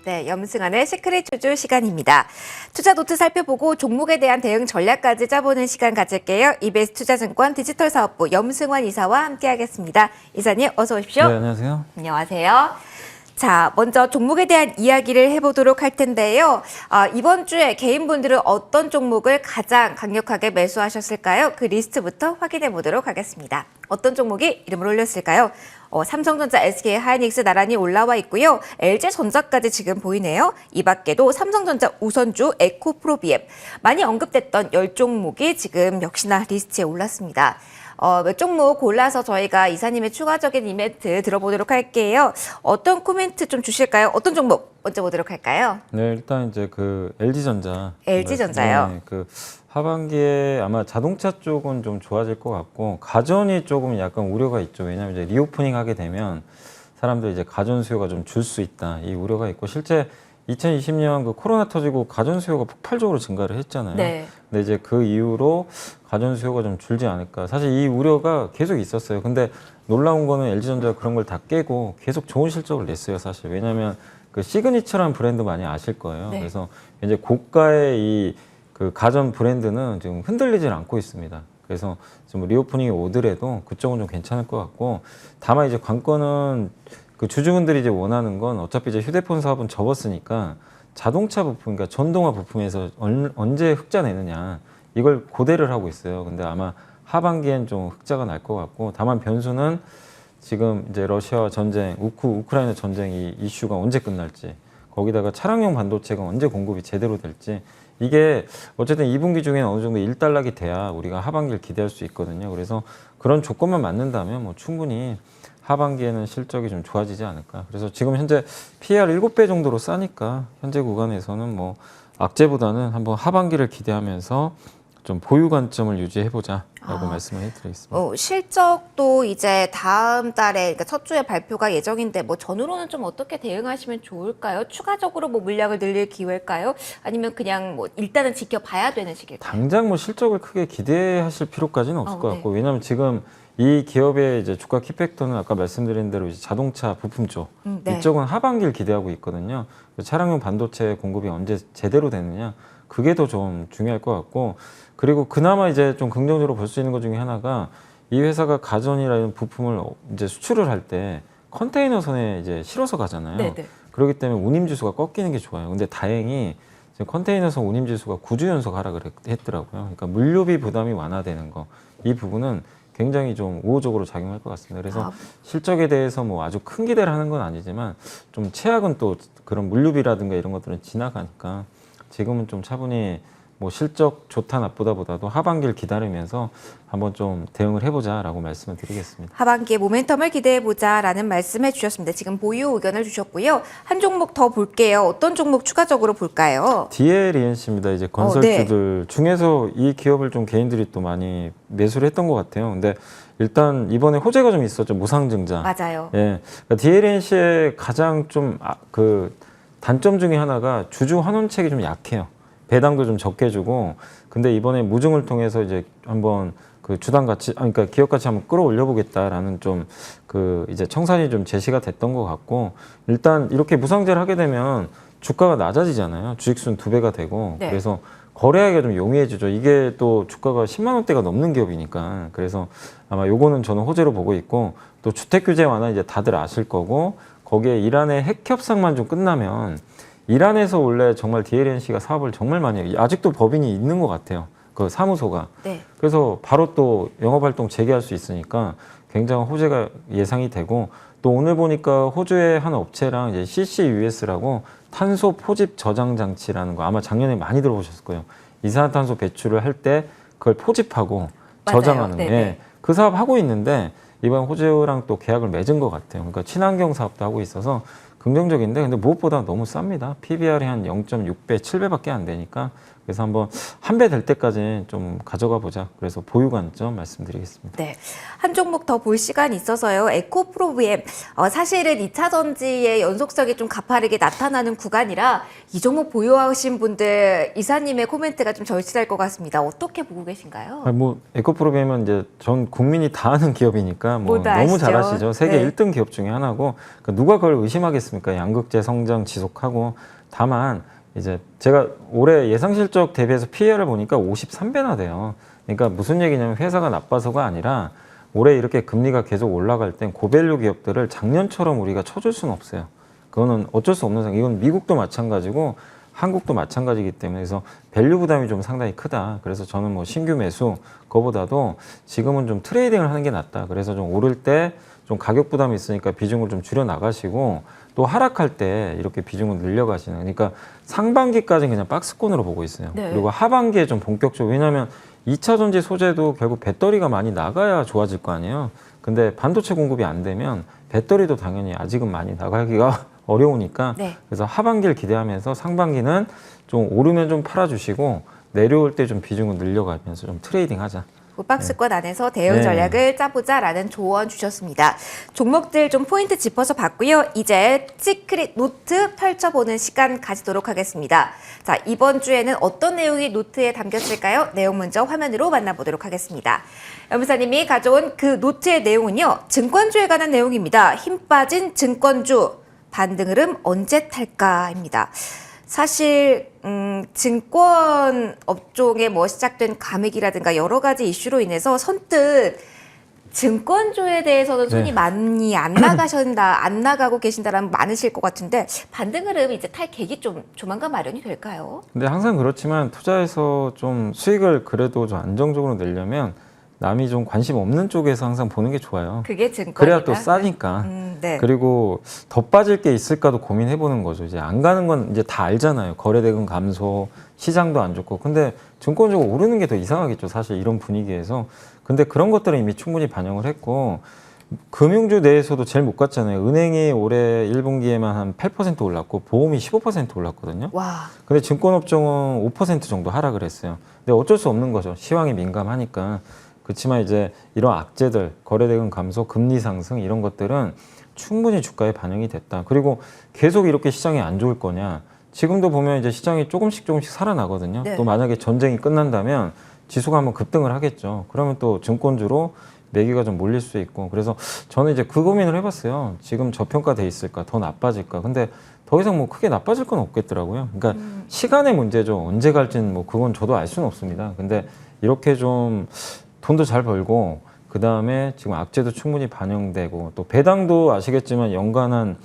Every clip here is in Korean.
네, 염승환의 시크릿 투자 시간입니다. 투자 노트 살펴보고 종목에 대한 대응 전략까지 짜보는 시간 가질게요. EBS 투자증권 디지털사업부 염승환 이사와 함께하겠습니다. 이사님 어서 오십시오. 네, 안녕하세요. 안녕하세요. 자, 먼저 종목에 대한 이야기를 해보도록 할 텐데요. 이번 주에 개인분들은 어떤 종목을 가장 강력하게 매수하셨을까요? 그 리스트부터 확인해 보도록 하겠습니다. 어떤 종목이 이름을 올렸을까요? 삼성전자, SK 하이닉스 나란히 올라와 있고요. LG전자까지 지금 보이네요. 이 밖에도 삼성전자 우선주, 에코프로비엠 많이 언급됐던 10종목이 지금 역시나 리스트에 올랐습니다. 몇 종목 골라서 저희가 이사님의 추가적인 이벤트 들어보도록 할게요. 어떤 코멘트 좀 주실까요? 어떤 종목 먼저 보도록 할까요? 네, 일단 이제 그 LG전자. LG전자요? 네, 그 하반기에 아마 자동차 쪽은 좀 좋아질 것 같고 가전이 조금 약간 우려가 있죠. 왜냐하면 이제 리오프닝 하게 되면 사람들 이제 가전 수요가 좀 줄 수 있다. 이 우려가 있고 실제 2020년 그 코로나 터지고 가전 수요가 폭발적으로 증가를 했잖아요. 네. 근데 이제 그 이후로 가전 수요가 좀 줄지 않을까. 사실 이 우려가 계속 있었어요. 근데 놀라운 거는 LG전자가 그런 걸 다 깨고 계속 좋은 실적을 냈어요, 사실. 왜냐하면 그 시그니처라는 브랜드 많이 아실 거예요. 네. 그래서 이제 고가의 이 그 가전 브랜드는 지금 흔들리질 않고 있습니다. 그래서 좀 리오프닝이 오더라도 그쪽은 좀 괜찮을 것 같고 다만 이제 관건은 그 주주분들이 이제 원하는 건 어차피 이제 휴대폰 사업은 접었으니까 자동차 부품, 그러니까 전동화 부품에서 언제 흑자 내느냐 이걸 고대를 하고 있어요. 근데 아마 하반기엔 좀 흑자가 날 것 같고 다만 변수는 지금 이제 러시아 전쟁, 우크라이나 전쟁 이 이슈가 언제 끝날지 거기다가 차량용 반도체가 언제 공급이 제대로 될지 이게 어쨌든 2분기 중에는 어느 정도 일단락이 돼야 우리가 하반기를 기대할 수 있거든요. 그래서 그런 조건만 맞는다면 뭐 충분히 하반기에는 실적이 좀 좋아지지 않을까. 그래서 지금 현재 PER 7배 정도로 싸니까 현재 구간에서는 뭐 악재보다는 한번 하반기를 기대하면서 좀 보유 관점을 유지해보자라고 말씀을 해드리겠습니다. 실적도 이제 다음 달에, 그러니까 첫 주에 발표가 예정인데 뭐 전후로는 좀 어떻게 대응하시면 좋을까요? 추가적으로 뭐 물량을 늘릴 기회일까요? 아니면 그냥 뭐 일단은 지켜봐야 되는 시기일까요? 당장 뭐 실적을 크게 기대하실 필요까지는 없을 것 네. 같고 왜냐하면 지금 이 기업의 이제 주가 키팩터는 아까 말씀드린 대로 이제 자동차 부품 쪽 네. 이쪽은 하반기를 기대하고 있거든요. 차량용 반도체 공급이 언제 제대로 되느냐 그게 더 좀 중요할 것 같고 그리고 그나마 이제 좀 긍정적으로 볼 수 있는 것 중에 하나가 이 회사가 가전이라는 부품을 이제 수출을 할 때 컨테이너선에 이제 실어서 가잖아요. 네네. 그렇기 때문에 운임 지수가 꺾이는 게 좋아요. 근데 다행히 지금 컨테이너선 운임 지수가 9주 연속 하락을 했더라고요. 그러니까 물류비 부담이 완화되는 거 이 부분은 굉장히 좀 우호적으로 작용할 것 같습니다. 그래서 실적에 대해서 뭐 아주 큰 기대를 하는 건 아니지만 좀 최악은 또 그런 물류비라든가 이런 것들은 지나가니까 지금은 좀 차분히 뭐 실적 좋다 나쁘다 보다도 하반기를 기다리면서 한번 좀 대응을 해보자라고 말씀을 드리겠습니다. 하반기에 모멘텀을 기대해보자라는 말씀해 주셨습니다. 지금 보유 의견을 주셨고요. 한 종목 더 볼게요. 어떤 종목 추가적으로 볼까요? DLENC입니다. 이제 건설주들 중에서 이 기업을 좀 개인들이 또 많이 매수를 했던 것 같아요. 근데 일단 이번에 호재가 좀 있었죠. 무상증자. 맞아요. 예, 그러니까 DLNC의 가장 좀 그 단점 중에 하나가 주주 환원책이 좀 약해요. 배당도 좀 적게 주고 근데 이번에 무증을 통해서 이제 한번 그 주당 가치 그러니까 기업 가치 한번 끌어올려 보겠다라는 좀 그 이제 청산이 좀 제시가 됐던 것 같고 일단 이렇게 무상제를 하게 되면 주가가 낮아지잖아요. 주식수는 2배가 되고 네. 그래서 거래하기가 좀 용이해지죠. 이게 또 주가가 10만 원대가 넘는 기업이니까 그래서 아마 요거는 저는 호재로 보고 있고 또 주택 규제 완화 이제 다들 아실 거고 거기에 이란의 핵 협상만 좀 끝나면 이란에서 원래 정말 DLNC가 사업을 정말 많이 해요. 아직도 법인이 있는 것 같아요. 그 사무소가. 네. 그래서 바로 또 영업활동 재개할 수 있으니까 굉장한 호재가 예상이 되고 또 오늘 보니까 호주의 한 업체랑 이제 CCUS라고 탄소 포집 저장 장치라는 거 아마 작년에 많이 들어보셨을 거예요. 이산화탄소 배출을 할 때 그걸 포집하고 맞아요. 저장하는 거. 예. 그 사업 하고 있는데 이번 호주랑 또 계약을 맺은 것 같아요. 그러니까 친환경 사업도 하고 있어서 긍정적인데 근데 무엇보다 너무 쌉니다. PBR이 한 0.6배, 7배밖에 안 되니까 그래서 한번 한 배 될 때까지 좀 가져가 보자. 그래서 보유 관점 말씀드리겠습니다. 네, 한 종목 더 볼 시간이 있어서요. 에코프로비엠 사실은 2차 전지의 연속성이 좀 가파르게 나타나는 구간이라 이 종목 보유하신 분들 이사님의 코멘트가 좀 절실할 것 같습니다. 어떻게 보고 계신가요? 뭐 에코프로비엠은 이제 전 국민이 다 아는 기업이니까 뭐 모두 너무 아시죠? 잘 아시죠. 세계 네. 1등 기업 중에 하나고 그러니까 누가 그걸 의심하겠습니까? 양극재 성장 지속하고 다만 이제 제가 올해 예상 실적 대비해서 PER을 보니까 53배나 돼요. 그러니까 무슨 얘기냐면 회사가 나빠서가 아니라 올해 이렇게 금리가 계속 올라갈 땐 고밸류 기업들을 작년처럼 우리가 쳐줄 수는 없어요. 그거는 어쩔 수 없는 상황. 이건 미국도 마찬가지고 한국도 마찬가지이기 때문에 그래서 밸류 부담이 좀 상당히 크다. 그래서 저는 뭐 신규 매수 그거보다도 지금은 좀 트레이딩을 하는 게 낫다. 그래서 좀 오를 때 좀 가격 부담이 있으니까 비중을 좀 줄여 나가시고 또 하락할 때 이렇게 비중을 늘려가시는. 그러니까 상반기까지는 그냥 박스권으로 보고 있어요. 네. 그리고 하반기에 좀 본격적으로 왜냐하면 2차 전지 소재도 결국 배터리가 많이 나가야 좋아질 거 아니에요. 근데 반도체 공급이 안 되면 배터리도 당연히 아직은 많이 나가기가 어려우니까 네. 그래서 하반기를 기대하면서 상반기는 좀 오르면 좀 팔아주시고 내려올 때 좀 비중을 늘려가면서 좀 트레이딩 하자. 박스권 안에서 대응 네. 전략을 짜보자라는 조언 주셨습니다. 종목들 좀 포인트 짚어서 봤고요. 이제 시크릿 노트 펼쳐보는 시간 가지도록 하겠습니다. 자, 이번 주에는 어떤 내용이 노트에 담겼을까요? 내용 먼저 화면으로 만나보도록 하겠습니다. 연무사님이 가져온 그 노트의 내용은요. 증권주에 관한 내용입니다. 힘 빠진 증권주 반등 흐름 언제 탈까입니다. 사실 증권 업종에 뭐 시작된 감액이라든가 여러 가지 이슈로 인해서 선뜻 증권주에 대해서는 손이 네. 많이 안 나가신다, 안 나가고 계신다라는 많으실 것 같은데 반등 흐름 이제 탈 계기 좀 조만간 마련이 될까요? 근데 항상 그렇지만 투자해서 좀 수익을 그래도 좀 안정적으로 내려면 남이 좀 관심 없는 쪽에서 항상 보는 게 좋아요. 그게 증권이다. 그래야 또 싸니까. 네. 그리고 더 빠질 게 있을까도 고민해 보는 거죠. 이제 안 가는 건 이제 다 알잖아요. 거래대금 감소, 시장도 안 좋고. 근데 증권주가 오르는 게 더 이상하겠죠. 사실 이런 분위기에서. 근데 그런 것들은 이미 충분히 반영을 했고 금융주 내에서도 제일 못 갔잖아요. 은행이 올해 1분기에만 한 8% 올랐고 보험이 15% 올랐거든요. 와. 근데 증권업종은 5% 정도 하락을 했어요. 근데 어쩔 수 없는 거죠. 시황이 민감하니까. 그렇지만 이제 이런 악재들, 거래대금 감소, 금리 상승 이런 것들은 충분히 주가에 반영이 됐다. 그리고 계속 이렇게 시장이 안 좋을 거냐. 지금도 보면 이제 시장이 조금씩 살아나거든요. 네. 또 만약에 전쟁이 끝난다면 지수가 한번 급등을 하겠죠. 그러면 또 증권주로 매기가 좀 몰릴 수 있고. 그래서 저는 이제 그 고민을 해봤어요. 지금 저평가돼 있을까? 더 나빠질까? 근데 더 이상 뭐 크게 나빠질 건 없겠더라고요. 그러니까 시간의 문제죠. 언제 갈지는 뭐 그건 저도 알 수는 없습니다. 근데 이렇게 좀 돈도 잘 벌고 그 다음에 지금 악재도 충분히 반영되고 또 배당도 아시겠지만 연간 한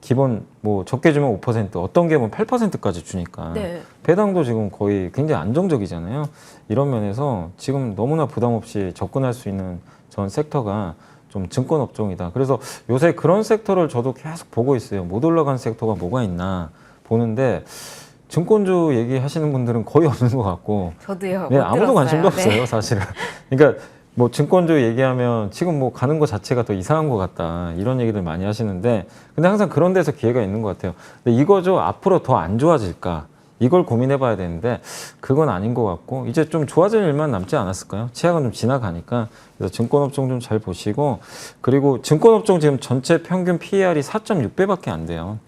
기본 뭐 적게 주면 5% 어떤 게 뭐 8%까지 주니까 네. 배당도 지금 거의 굉장히 안정적이잖아요. 이런 면에서 지금 너무나 부담 없이 접근할 수 있는 전 섹터가 좀 증권 업종이다. 그래서 요새 그런 섹터를 저도 계속 보고 있어요. 못 올라간 섹터가 뭐가 있나 보는데 증권주 얘기하시는 분들은 거의 없는 것 같고 저도요. 네, 못 아무도 들었어요. 관심도 네. 없어요, 사실은. 그러니까 뭐 증권주 얘기하면 지금 뭐 가는 거 자체가 더 이상한 것 같다 이런 얘기들 많이 하시는데 근데 항상 그런 데서 기회가 있는 것 같아요. 근데 이거죠. 앞으로 더 안 좋아질까? 이걸 고민해 봐야 되는데 그건 아닌 것 같고 이제 좀 좋아질 일만 남지 않았을까요? 치약은 좀 지나가니까 그래서 증권업종 좀 잘 보시고 그리고 증권업종 지금 전체 평균 PER이 4.6배밖에 안 돼요.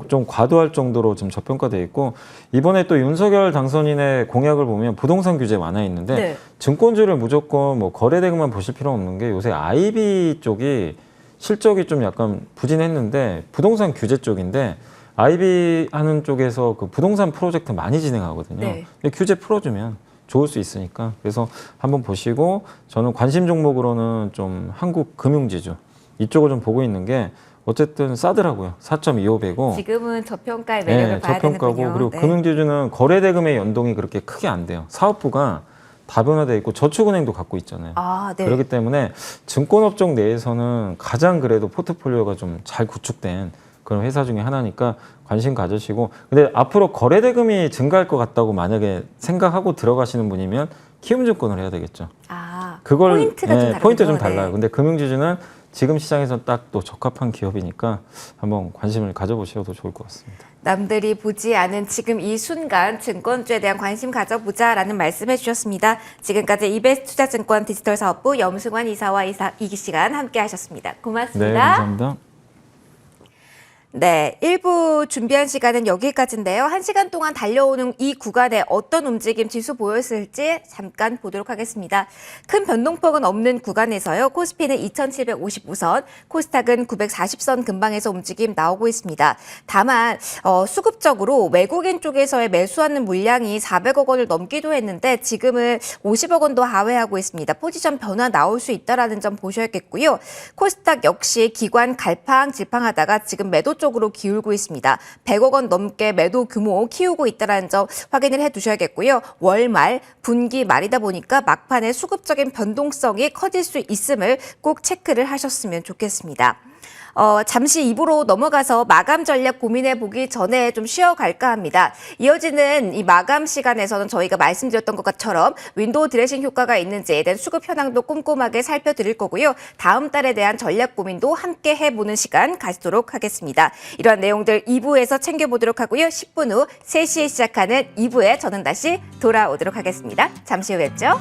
좀 과도할 정도로 지금 저평가돼 있고 이번에 또 윤석열 당선인의 공약을 보면 부동산 규제 완화해 있는데 네. 증권주를 무조건 뭐 거래대금만 보실 필요 없는 게 요새 IB 쪽이 실적이 좀 약간 부진했는데 부동산 규제 쪽인데 IB 하는 쪽에서 그 부동산 프로젝트 많이 진행하거든요. 네. 근데 규제 풀어주면 좋을 수 있으니까 그래서 한번 보시고 저는 관심 종목으로는 좀 한국 금융지주 이쪽을 좀 보고 있는 게 어쨌든 싸더라고요. 4.25배고 지금은 저평가의 매력을 봐야 저평가고 되는군요. 그리고 네. 금융지주는 거래대금의 연동이 그렇게 크게 안 돼요. 사업부가 다변화돼 있고 저축은행도 갖고 있잖아요. 아, 네. 그렇기 때문에 증권업종 내에서는 가장 그래도 포트폴리오가 좀 잘 구축된 그런 회사 중에 하나니까 관심 가지시고 근데 앞으로 거래대금이 증가할 것 같다고 만약에 생각하고 들어가시는 분이면 키움증권을 해야 되겠죠. 아, 그걸 포인트가 좀 다르군요. 포인트 좀 달라요. 네. 근데 금융지주는 지금 시장에서 딱 또 적합한 기업이니까 한번 관심을 가져보셔도 좋을 것 같습니다. 남들이 보지 않은 지금 이 순간 증권주에 대한 관심 가져보자라는 말씀해 주셨습니다. 지금까지 이베스트투자증권 디지털사업부 염승환 이사와 이 시간 함께 하셨습니다. 고맙습니다. 네, 감사합니다. 네, 1부 준비한 시간은 여기까지인데요. 1시간 동안 달려오는 이 구간에 어떤 움직임 지수 보였을지 잠깐 보도록 하겠습니다. 큰 변동폭은 없는 구간에서요. 코스피는 2755선, 코스닥은 940선 근방에서 움직임 나오고 있습니다. 다만 수급적으로 외국인 쪽에서의 매수하는 물량이 400억 원을 넘기도 했는데 지금은 50억 원도 하회하고 있습니다. 포지션 변화 나올 수 있다는 점 보셔야겠고요. 코스닥 역시 기관 갈팡질팡하다가 지금 매도 쪽으로 기울고 있습니다. 100억 원 넘게 매도 규모 키우고 있다는 점 확인을 해두셔야겠고요. 월말, 분기 말이다 보니까 막판에 수급적인 변동성이 커질 수 있음을 꼭 체크를 하셨으면 좋겠습니다. 잠시 입으로 넘어가서 마감 전략 고민해 보기 전에 좀 쉬어갈까 합니다. 이어지는 이 마감 시간에서는 저희가 말씀드렸던 것처럼 윈도우 드레싱 효과가 있는지에 대한 수급 현황도 꼼꼼하게 살펴드릴 거고요. 다음 달에 대한 전략 고민도 함께 해보는 시간 가지도록 하겠습니다. 이러한 내용들 2부에서 챙겨보도록 하고요. 10분 후 3시에 시작하는 2부에 저는 다시 돌아오도록 하겠습니다. 잠시 후 뵙죠.